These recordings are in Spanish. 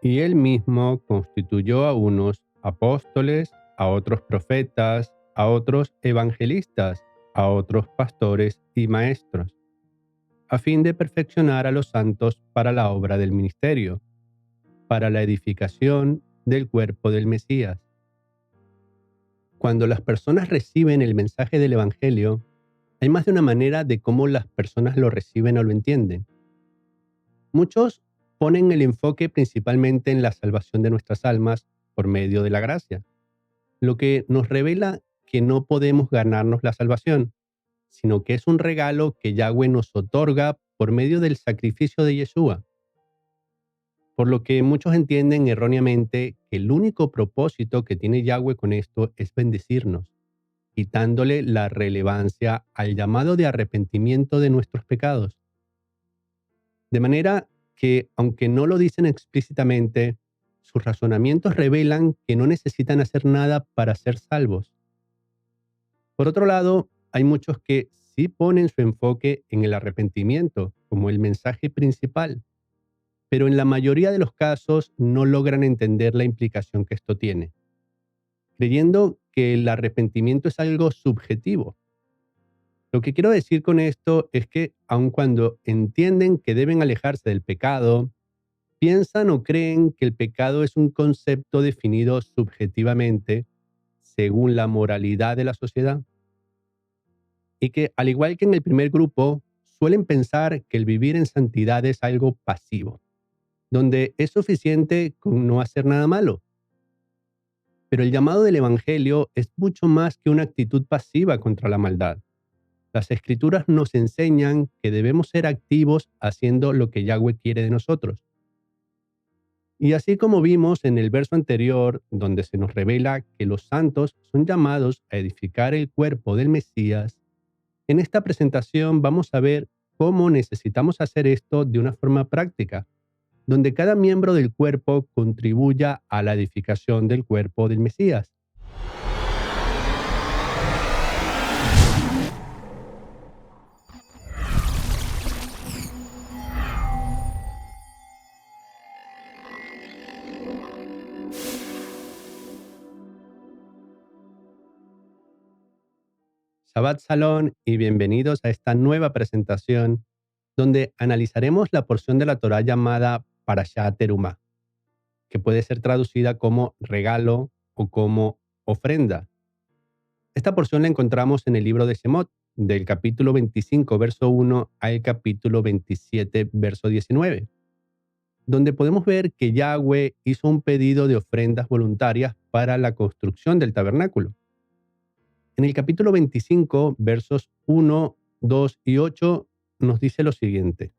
Y él mismo constituyó a unos apóstoles, a otros profetas, a otros evangelistas, a otros pastores y maestros, a fin de perfeccionar a los santos para la obra del ministerio, para la edificación del cuerpo del Mesías. Cuando las personas reciben el mensaje del Evangelio, hay más de una manera de cómo las personas lo reciben o lo entienden. Muchos ponen el enfoque principalmente en la salvación de nuestras almas por medio de la gracia, lo que nos revela que no podemos ganarnos la salvación, sino que es un regalo que Yahweh nos otorga por medio del sacrificio de Yeshua. Por lo que muchos entienden erróneamente que el único propósito que tiene Yahweh con esto es bendecirnos, quitándole la relevancia al llamado de arrepentimiento de nuestros pecados. De manera que, aunque no lo dicen explícitamente, sus razonamientos revelan que no necesitan hacer nada para ser salvos. Por otro lado, hay muchos que sí ponen su enfoque en el arrepentimiento como el mensaje principal, pero en la mayoría de los casos no logran entender la implicación que esto tiene, creyendo que el arrepentimiento es algo subjetivo. Lo que quiero decir con esto es que aun cuando entienden que deben alejarse del pecado, piensan o creen que el pecado es un concepto definido subjetivamente según la moralidad de la sociedad. Y que, al igual que en el primer grupo, suelen pensar que el vivir en santidad es algo pasivo, donde es suficiente con no hacer nada malo. Pero el llamado del Evangelio es mucho más que una actitud pasiva contra la maldad. Las Escrituras nos enseñan que debemos ser activos haciendo lo que Yahweh quiere de nosotros. Y así como vimos en el verso anterior, donde se nos revela que los santos son llamados a edificar el cuerpo del Mesías, en esta presentación vamos a ver cómo necesitamos hacer esto de una forma práctica, donde cada miembro del cuerpo contribuya a la edificación del cuerpo del Mesías. Shabbat Shalom y bienvenidos a esta nueva presentación donde analizaremos la porción de la Torá llamada Parashat Terumá, que puede ser traducida como regalo o como ofrenda. Esta porción la encontramos en el libro de Shemot, del capítulo 25, verso 1 al capítulo 27, verso 19, donde podemos ver que Yahweh hizo un pedido de ofrendas voluntarias para la construcción del tabernáculo. En el capítulo 25, versos 1, 2 y 8, nos dice lo siguiente.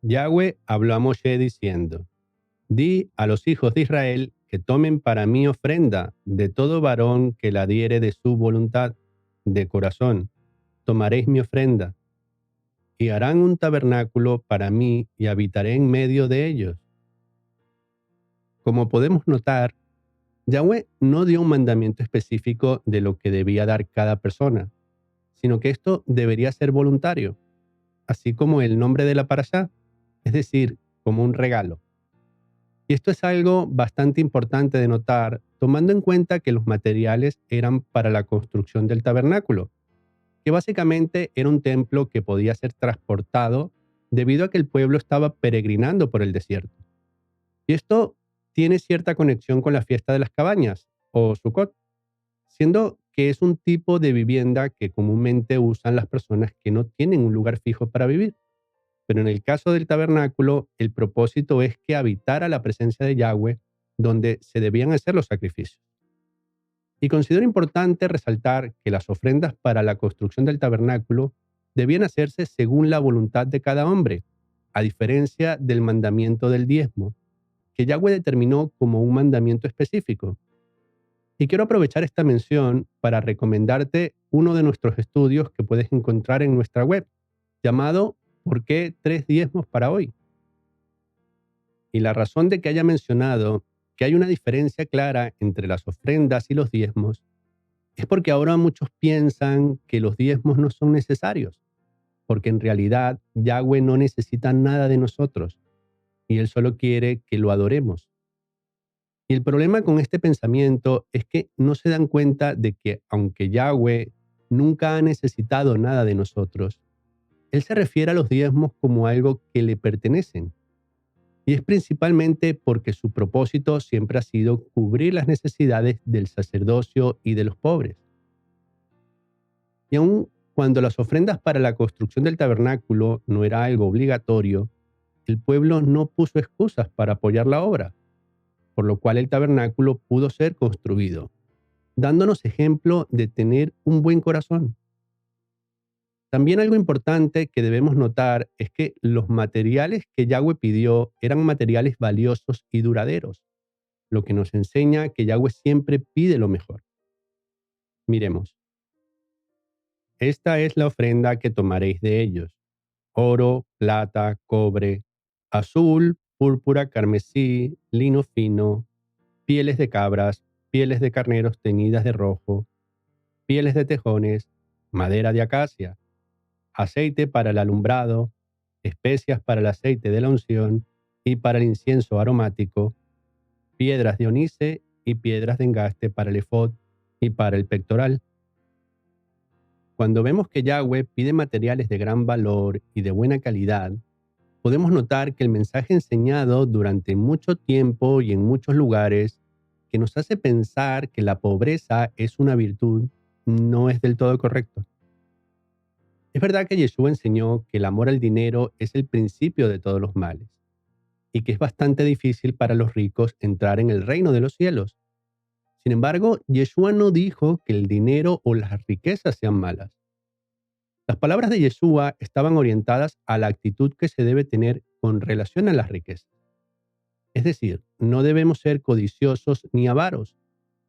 Yahweh habló a Moshe diciendo, «Di a los hijos de Israel que tomen para mí ofrenda de todo varón que la diere de su voluntad, de corazón. Tomaréis mi ofrenda. Y harán un tabernáculo para mí y habitaré en medio de ellos». Como podemos notar, Yahweh no dio un mandamiento específico de lo que debía dar cada persona, sino que esto debería ser voluntario, así como el nombre de la parashá, es decir, como un regalo. Y esto es algo bastante importante de notar, tomando en cuenta que los materiales eran para la construcción del tabernáculo, que básicamente era un templo que podía ser transportado debido a que el pueblo estaba peregrinando por el desierto. Y esto tiene cierta conexión con la fiesta de las cabañas, o Sukkot, siendo que es un tipo de vivienda que comúnmente usan las personas que no tienen un lugar fijo para vivir. Pero en el caso del tabernáculo, el propósito es que habitara la presencia de Yahweh donde se debían hacer los sacrificios. Y considero importante resaltar que las ofrendas para la construcción del tabernáculo debían hacerse según la voluntad de cada hombre, a diferencia del mandamiento del diezmo, que Yahweh determinó como un mandamiento específico. Y quiero aprovechar esta mención para recomendarte uno de nuestros estudios que puedes encontrar en nuestra web, llamado ¿Por qué 3 diezmos para hoy? Y la razón de que haya mencionado que hay una diferencia clara entre las ofrendas y los diezmos es porque ahora muchos piensan que los diezmos no son necesarios, porque en realidad Yahweh no necesita nada de nosotros y Él solo quiere que lo adoremos. Y el problema con este pensamiento es que no se dan cuenta de que aunque Yahweh nunca ha necesitado nada de nosotros, Él se refiere a los diezmos como algo que le pertenecen. Y es principalmente porque su propósito siempre ha sido cubrir las necesidades del sacerdocio y de los pobres. Y aun cuando las ofrendas para la construcción del tabernáculo no era algo obligatorio, el pueblo no puso excusas para apoyar la obra, por lo cual el tabernáculo pudo ser construido, dándonos ejemplo de tener un buen corazón. También algo importante que debemos notar es que los materiales que Yahweh pidió eran materiales valiosos y duraderos, lo que nos enseña que Yahweh siempre pide lo mejor. Miremos, esta es la ofrenda que tomaréis de ellos: oro, plata, cobre, azul, púrpura, carmesí, lino fino, pieles de cabras, pieles de carneros teñidas de rojo, pieles de tejones, madera de acacia, aceite para el alumbrado, especias para el aceite de la unción y para el incienso aromático, piedras de onice y piedras de engaste para el efod y para el pectoral. Cuando vemos que Yahweh pide materiales de gran valor y de buena calidad, podemos notar que el mensaje enseñado durante mucho tiempo y en muchos lugares, que nos hace pensar que la pobreza es una virtud, no es del todo correcto. Es verdad que Yeshua enseñó que el amor al dinero es el principio de todos los males y que es bastante difícil para los ricos entrar en el reino de los cielos. Sin embargo, Yeshua no dijo que el dinero o las riquezas sean malas. Las palabras de Yeshua estaban orientadas a la actitud que se debe tener con relación a las riquezas. Es decir, no debemos ser codiciosos ni avaros,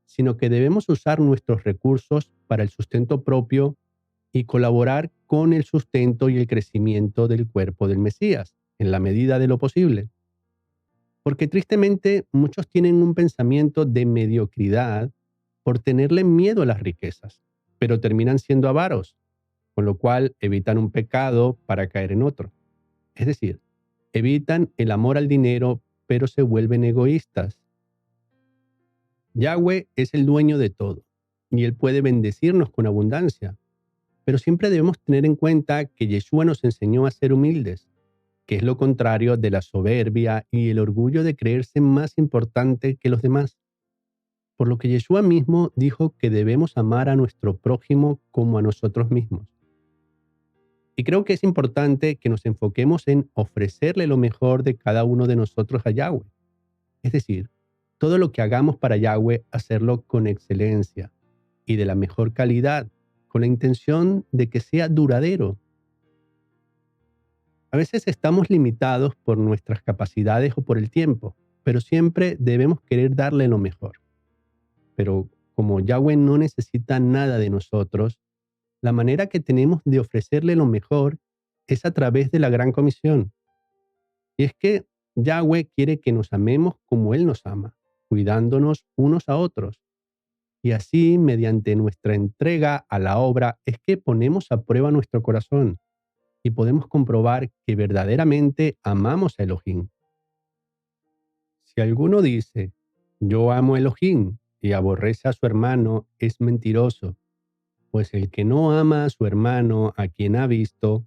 sino que debemos usar nuestros recursos para el sustento propio y colaborar con el sustento y el crecimiento del cuerpo del Mesías, en la medida de lo posible. Porque tristemente muchos tienen un pensamiento de mediocridad por tenerle miedo a las riquezas, pero terminan siendo avaros, con lo cual evitan un pecado para caer en otro. Es decir, evitan el amor al dinero, pero se vuelven egoístas. Yahweh es el dueño de todo, y Él puede bendecirnos con abundancia, pero siempre debemos tener en cuenta que Yeshua nos enseñó a ser humildes, que es lo contrario de la soberbia y el orgullo de creerse más importante que los demás. Por lo que Yeshua mismo dijo que debemos amar a nuestro prójimo como a nosotros mismos. Y creo que es importante que nos enfoquemos en ofrecerle lo mejor de cada uno de nosotros a Yahweh. Es decir, todo lo que hagamos para Yahweh, hacerlo con excelencia y de la mejor calidad, con la intención de que sea duradero. A veces estamos limitados por nuestras capacidades o por el tiempo, pero siempre debemos querer darle lo mejor. Pero como Yahweh no necesita nada de nosotros, la manera que tenemos de ofrecerle lo mejor es a través de la Gran Comisión. Y es que Yahweh quiere que nos amemos como Él nos ama, cuidándonos unos a otros. Y así, mediante nuestra entrega a la obra, es que ponemos a prueba nuestro corazón y podemos comprobar que verdaderamente amamos a Elohim. Si alguno dice, yo amo a Elohim y aborrece a su hermano, es mentiroso, pues el que no ama a su hermano a quien ha visto,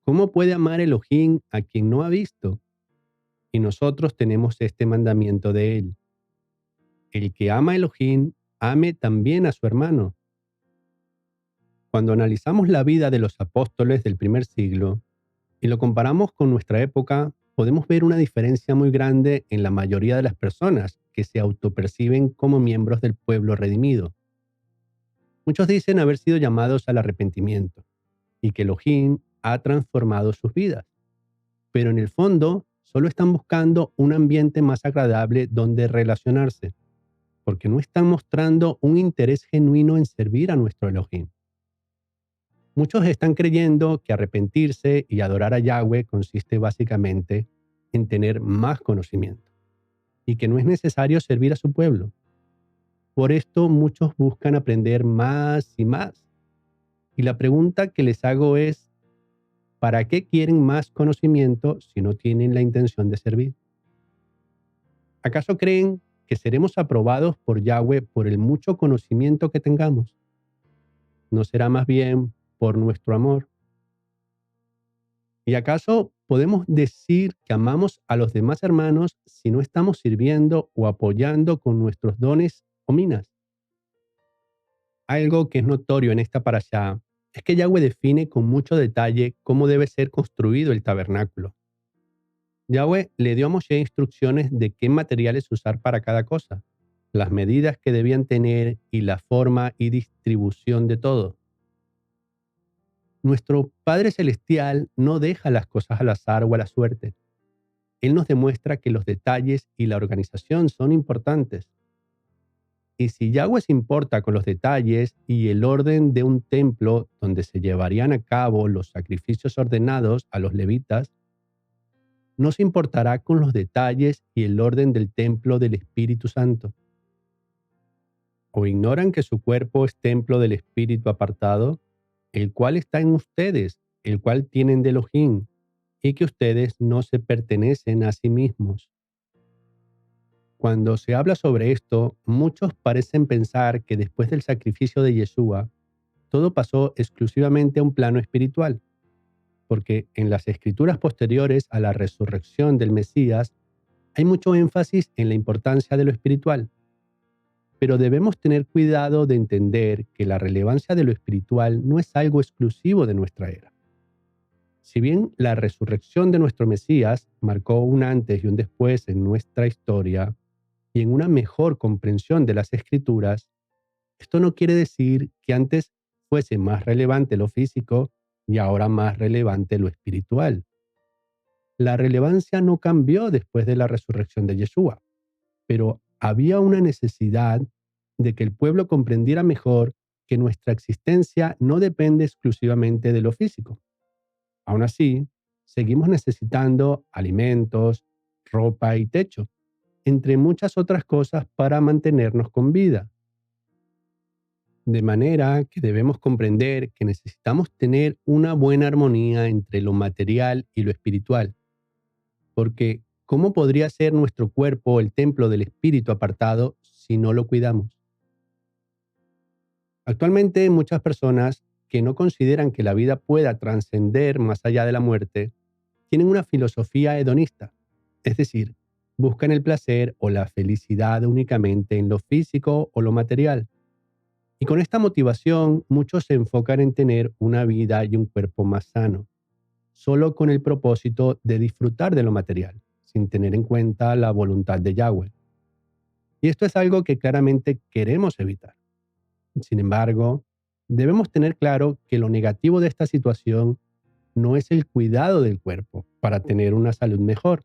¿cómo puede amar a Elohim a quien no ha visto? Y nosotros tenemos este mandamiento de él: el que ama a Elohim, ame también a su hermano. Cuando analizamos la vida de los apóstoles del primer siglo y lo comparamos con nuestra época, podemos ver una diferencia muy grande en la mayoría de las personas que se autoperciben como miembros del pueblo redimido. Muchos dicen haber sido llamados al arrepentimiento y que Elohim ha transformado sus vidas, pero en el fondo solo están buscando un ambiente más agradable donde relacionarse, porque no están mostrando un interés genuino en servir a nuestro Elohim. Muchos están creyendo que arrepentirse y adorar a Yahweh consiste básicamente en tener más conocimiento y que no es necesario servir a su pueblo. Por esto muchos buscan aprender más y más. Y la pregunta que les hago es, ¿para qué quieren más conocimiento si no tienen la intención de servir? ¿Acaso creen que seremos aprobados por Yahweh por el mucho conocimiento que tengamos? ¿No será más bien por nuestro amor? ¿Y acaso podemos decir que amamos a los demás hermanos si no estamos sirviendo o apoyando con nuestros dones o minas? Algo que es notorio en esta parashá es que Yahweh define con mucho detalle cómo debe ser construido el tabernáculo. Yahweh le dio a Moshe instrucciones de qué materiales usar para cada cosa, las medidas que debían tener y la forma y distribución de todo. Nuestro Padre Celestial no deja las cosas al azar o a la suerte. Él nos demuestra que los detalles y la organización son importantes. Y si Yahweh se importa con los detalles y el orden de un templo donde se llevarían a cabo los sacrificios ordenados a los levitas, no se importará con los detalles y el orden del templo del Espíritu Santo. ¿O ignoran que su cuerpo es templo del Espíritu apartado, el cual está en ustedes, el cual tienen de Elohim, y que ustedes no se pertenecen a sí mismos? Cuando se habla sobre esto, muchos parecen pensar que después del sacrificio de Yeshua, todo pasó exclusivamente a un plano espiritual, porque en las escrituras posteriores a la resurrección del Mesías hay mucho énfasis en la importancia de lo espiritual. Pero debemos tener cuidado de entender que la relevancia de lo espiritual no es algo exclusivo de nuestra era. Si bien la resurrección de nuestro Mesías marcó un antes y un después en nuestra historia y en una mejor comprensión de las escrituras, esto no quiere decir que antes fuese más relevante lo físico y ahora más relevante lo espiritual. La relevancia no cambió después de la resurrección de Yeshua, pero había una necesidad de que el pueblo comprendiera mejor que nuestra existencia no depende exclusivamente de lo físico. Aún así, seguimos necesitando alimentos, ropa y techo, entre muchas otras cosas para mantenernos con vida. De manera que debemos comprender que necesitamos tener una buena armonía entre lo material y lo espiritual, porque ¿cómo podría ser nuestro cuerpo el templo del espíritu apartado si no lo cuidamos? Actualmente muchas personas que no consideran que la vida pueda trascender más allá de la muerte tienen una filosofía hedonista, es decir, buscan el placer o la felicidad únicamente en lo físico o lo material. Y con esta motivación muchos se enfocan en tener una vida y un cuerpo más sano, solo con el propósito de disfrutar de lo material, sin tener en cuenta la voluntad de Yahweh. Y esto es algo que claramente queremos evitar. Sin embargo, debemos tener claro que lo negativo de esta situación no es el cuidado del cuerpo para tener una salud mejor,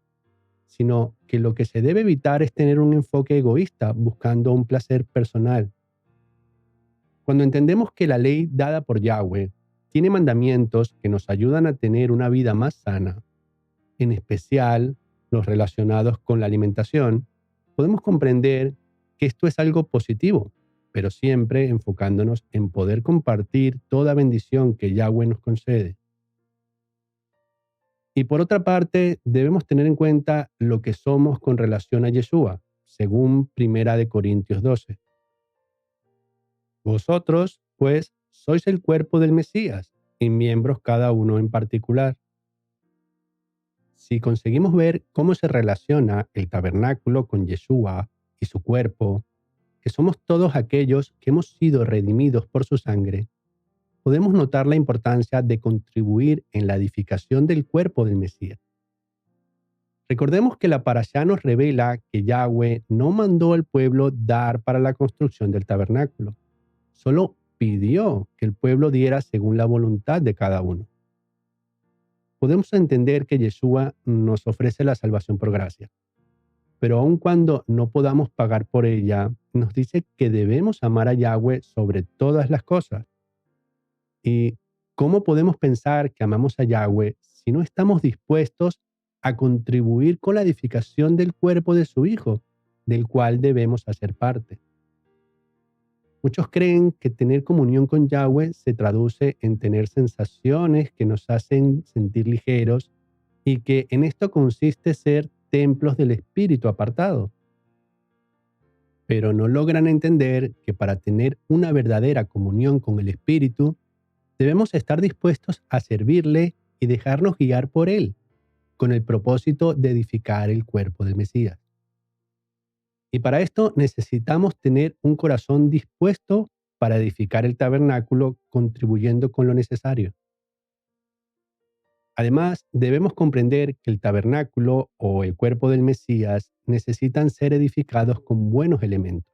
sino que lo que se debe evitar es tener un enfoque egoísta buscando un placer personal. Cuando entendemos que la ley dada por Yahweh tiene mandamientos que nos ayudan a tener una vida más sana, en especial los relacionados con la alimentación, podemos comprender que esto es algo positivo, pero siempre enfocándonos en poder compartir toda bendición que Yahweh nos concede. Y por otra parte, debemos tener en cuenta lo que somos con relación a Yeshua, según Primera de Corintios 12. Vosotros, pues, sois el cuerpo del Mesías y miembros cada uno en particular. Si conseguimos ver cómo se relaciona el tabernáculo con Yeshua y su cuerpo, que somos todos aquellos que hemos sido redimidos por su sangre, podemos notar la importancia de contribuir en la edificación del cuerpo del Mesías. Recordemos que la parashá nos revela que Yahweh no mandó al pueblo dar para la construcción del tabernáculo, solo pidió que el pueblo diera según la voluntad de cada uno. Podemos entender que Yeshua nos ofrece la salvación por gracia, pero aun cuando no podamos pagar por ella, nos dice que debemos amar a Yahweh sobre todas las cosas. ¿Y cómo podemos pensar que amamos a Yahweh si no estamos dispuestos a contribuir con la edificación del cuerpo de su Hijo, del cual debemos hacer parte? Muchos creen que tener comunión con Yahweh se traduce en tener sensaciones que nos hacen sentir ligeros y que en esto consiste ser templos del espíritu apartado. pero no logran entender que para tener una verdadera comunión con el Espíritu, debemos estar dispuestos a servirle y dejarnos guiar por Él, con el propósito de edificar el cuerpo del Mesías. Y para esto necesitamos tener un corazón dispuesto para edificar el tabernáculo, contribuyendo con lo necesario. Además, debemos comprender que el tabernáculo o el cuerpo del Mesías necesitan ser edificados con buenos elementos,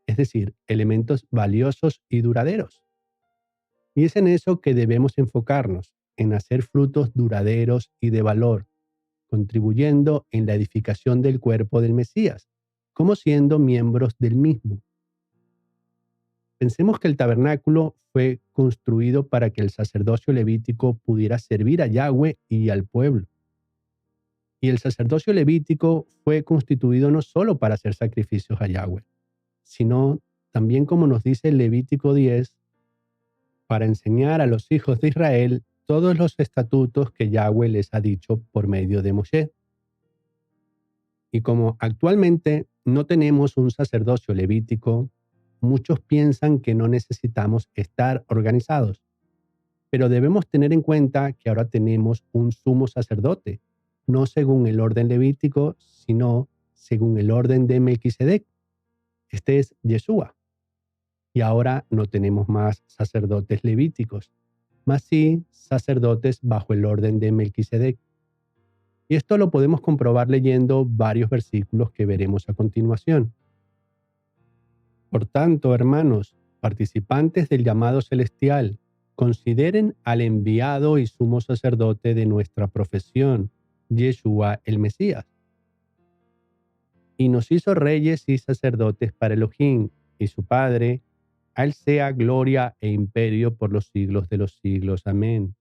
es decir, elementos valiosos y duraderos. Y es en eso que debemos enfocarnos, en hacer frutos duraderos y de valor, contribuyendo en la edificación del cuerpo del Mesías, como siendo miembros del mismo. Pensemos que el tabernáculo fue construido para que el sacerdocio levítico pudiera servir a Yahweh y al pueblo. Y el sacerdocio levítico fue constituido no solo para hacer sacrificios a Yahweh, sino también, como nos dice Levítico 10, para enseñar a los hijos de Israel todos los estatutos que Yahweh les ha dicho por medio de Moshe. Y como actualmente no tenemos un sacerdocio levítico, muchos piensan que no necesitamos estar organizados. Pero debemos tener en cuenta que ahora tenemos un sumo sacerdote, no según el orden levítico, sino según el orden de Melquisedec. Este es Yeshua. Y ahora no tenemos más sacerdotes levíticos, mas sí sacerdotes bajo el orden de Melquisedec. Y esto lo podemos comprobar leyendo varios versículos que veremos a continuación. Por tanto, hermanos, participantes del llamado celestial, consideren al enviado y sumo sacerdote de nuestra profesión, Yeshua el Mesías. Y nos hizo reyes y sacerdotes para Elohim y su Padre. A Él sea gloria e imperio por los siglos de los siglos. Amén.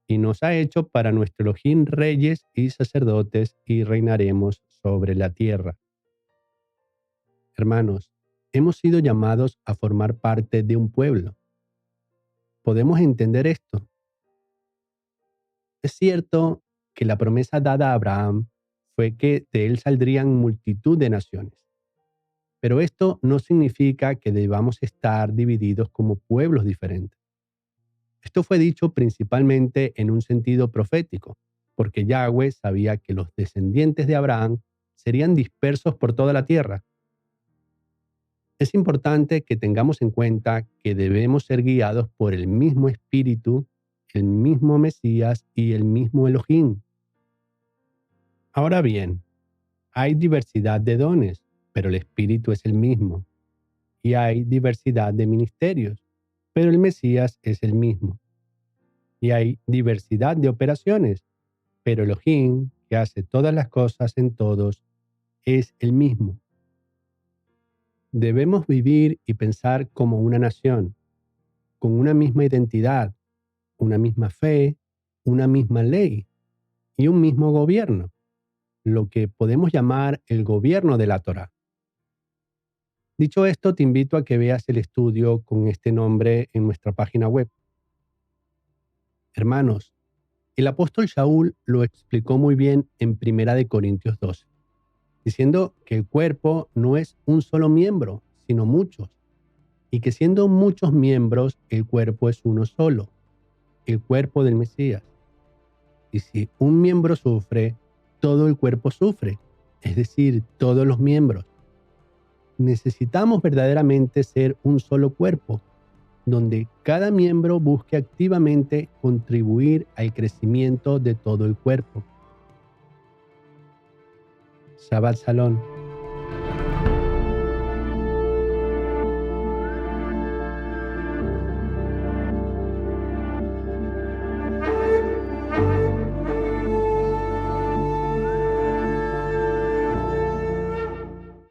Y nos ha hecho para nuestro Elohim reyes y sacerdotes, y reinaremos sobre la tierra. Hermanos, hemos sido llamados a formar parte de un pueblo. ¿Podemos entender esto? Es cierto que la promesa dada a Abraham fue que de él saldrían multitud de naciones. Pero esto no significa que debamos estar divididos como pueblos diferentes. Esto fue dicho principalmente en un sentido profético, porque Yahweh sabía que los descendientes de Abraham serían dispersos por toda la tierra. Es importante que tengamos en cuenta que debemos ser guiados por el mismo Espíritu, el mismo Mesías y el mismo Elohim. Ahora bien, hay diversidad de dones, pero el Espíritu es el mismo. Y hay diversidad de ministerios, pero el Mesías es el mismo. Y hay diversidad de operaciones, pero Elohim, que hace todas las cosas en todos, es el mismo. Debemos vivir y pensar como una nación, con una misma identidad, una misma fe, una misma ley y un mismo gobierno, lo que podemos llamar el gobierno de la Torá. Dicho esto, te invito a que veas el estudio con este nombre en nuestra página web. Hermanos, el apóstol Shaul lo explicó muy bien en 1 Corintios 12, diciendo que el cuerpo no es un solo miembro, sino muchos, y que siendo muchos miembros, el cuerpo es uno solo, el cuerpo del Mesías. Y si un miembro sufre, todo el cuerpo sufre, es decir, todos los miembros. Necesitamos verdaderamente ser un solo cuerpo, donde cada miembro busque activamente contribuir al crecimiento de todo el cuerpo. Shabbat Shalom.